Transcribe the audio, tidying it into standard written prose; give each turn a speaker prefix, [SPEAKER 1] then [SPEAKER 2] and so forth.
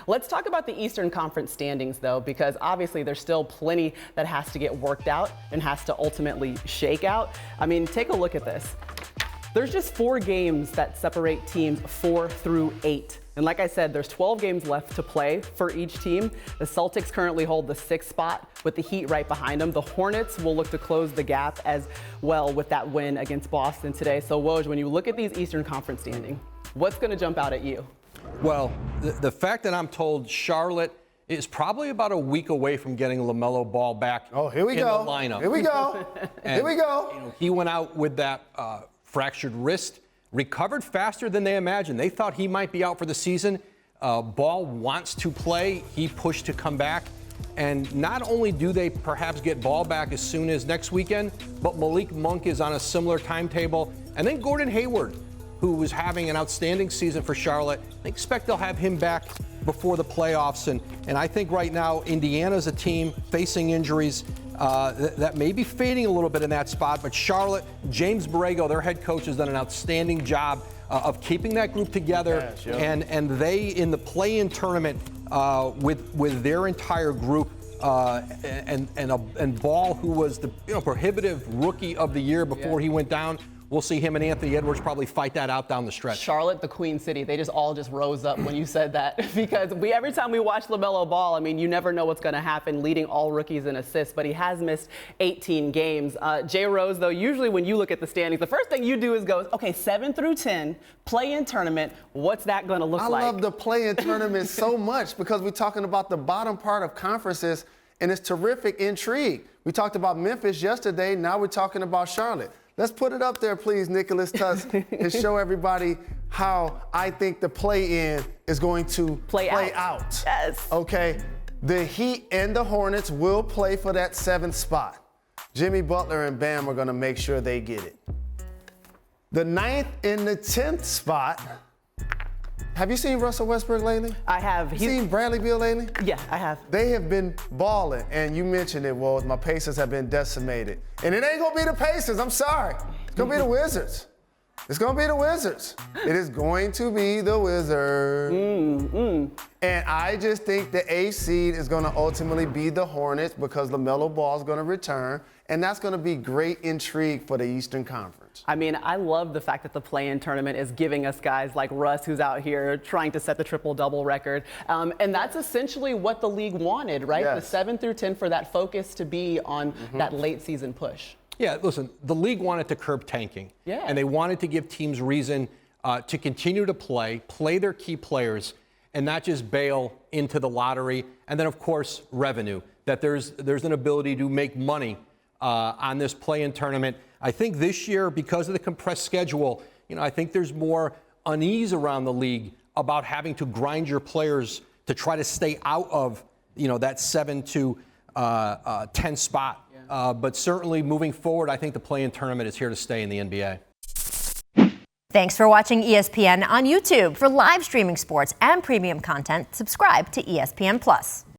[SPEAKER 1] Let's talk about the Eastern Conference standings, though, because obviously there's still plenty that has to get worked out and has to ultimately shake out. I mean, take a look at this. There's just 4 games that separate teams 4 through 8. And like I said, there's 12 games left to play for each team. The Celtics currently hold the 6th spot with the Heat right behind them. The Hornets will look to close the gap as well with that win against Boston today. So Woj, when you look at these Eastern Conference standings, what's going to jump out at you?
[SPEAKER 2] Well, the fact that I'm told Charlotte is probably about a week away from getting LaMelo Ball back
[SPEAKER 3] in the
[SPEAKER 2] lineup.
[SPEAKER 3] Here we go. Here we go.
[SPEAKER 2] You know, he went out with that fractured wrist, recovered faster than they imagined. They thought he might be out for the season. Ball wants to play. He pushed to come back. And not only do they perhaps get Ball back as soon as next weekend, but Malik Monk is on a similar timetable. And then Gordon Hayward, who was having an outstanding season for Charlotte. I expect they'll have him back before the playoffs. And I think right now Indiana's a team facing injuries that may be fading a little bit in that spot. But Charlotte, James Borrego, their head coach, has done an outstanding job of keeping that group together.
[SPEAKER 3] Yes,
[SPEAKER 2] and they, in the play-in tournament with their entire group, and Ball, who was the prohibitive rookie of the year before he went down. We'll see him and Anthony Edwards probably fight that out down the stretch.
[SPEAKER 1] Charlotte, the Queen City, they just all rose up when you said that because every time we watch LaMelo Ball, I mean, you never know what's going to happen, leading all rookies in assists, but he has missed 18 games. Jay Rose, though, usually when you look at the standings, the first thing you do is go, okay, 7 through 10, play-in tournament, what's that going to look like?
[SPEAKER 3] I love the play-in tournament so much because we're talking about the bottom part of conferences, and it's terrific intrigue. We talked about Memphis yesterday, now we're talking about Charlotte. Let's put it up there, please, Nicholas Tuss, and show everybody how I think the play-in is going to play out.
[SPEAKER 1] Yes.
[SPEAKER 3] Okay, the Heat and the Hornets will play for that 7th spot. Jimmy Butler and Bam are going to make sure they get it. The 9th and the 10th spot. Have you seen Russell Westbrook lately?
[SPEAKER 1] I have.
[SPEAKER 3] You seen Bradley Beal lately?
[SPEAKER 1] Yeah, I have.
[SPEAKER 3] They have been balling, and you mentioned it, Woj. My Pacers have been decimated. And it ain't going to be the Pacers. I'm sorry. It's going to be the Wizards. It's going to be the Wizards. It is going to be the Wizards. And I just think the 8th seed is going to ultimately be the Hornets because LaMelo Ball is going to return. And that's going to be great intrigue for the Eastern Conference.
[SPEAKER 1] I mean, I love the fact that the play-in tournament is giving us guys like Russ, who's out here trying to set the triple-double record. And that's essentially what the league wanted, right?
[SPEAKER 3] Yes.
[SPEAKER 1] The 7 through 10 for that focus to be on that late-season push.
[SPEAKER 2] Yeah, listen, the league wanted to curb tanking.
[SPEAKER 1] Yeah.
[SPEAKER 2] And they wanted to give teams reason to continue to play their key players, and not just bail into the lottery. And then, of course, revenue, that there's an ability to make money on this play-in tournament. I think this year, because of the compressed schedule, I think there's more unease around the league about having to grind your players to try to stay out of, that 7 to 10 spot. Yeah. But certainly moving forward, I think the play-in tournament is here to stay in the NBA.
[SPEAKER 4] Thanks for watching ESPN on YouTube. For live streaming sports and premium content, subscribe to ESPN+.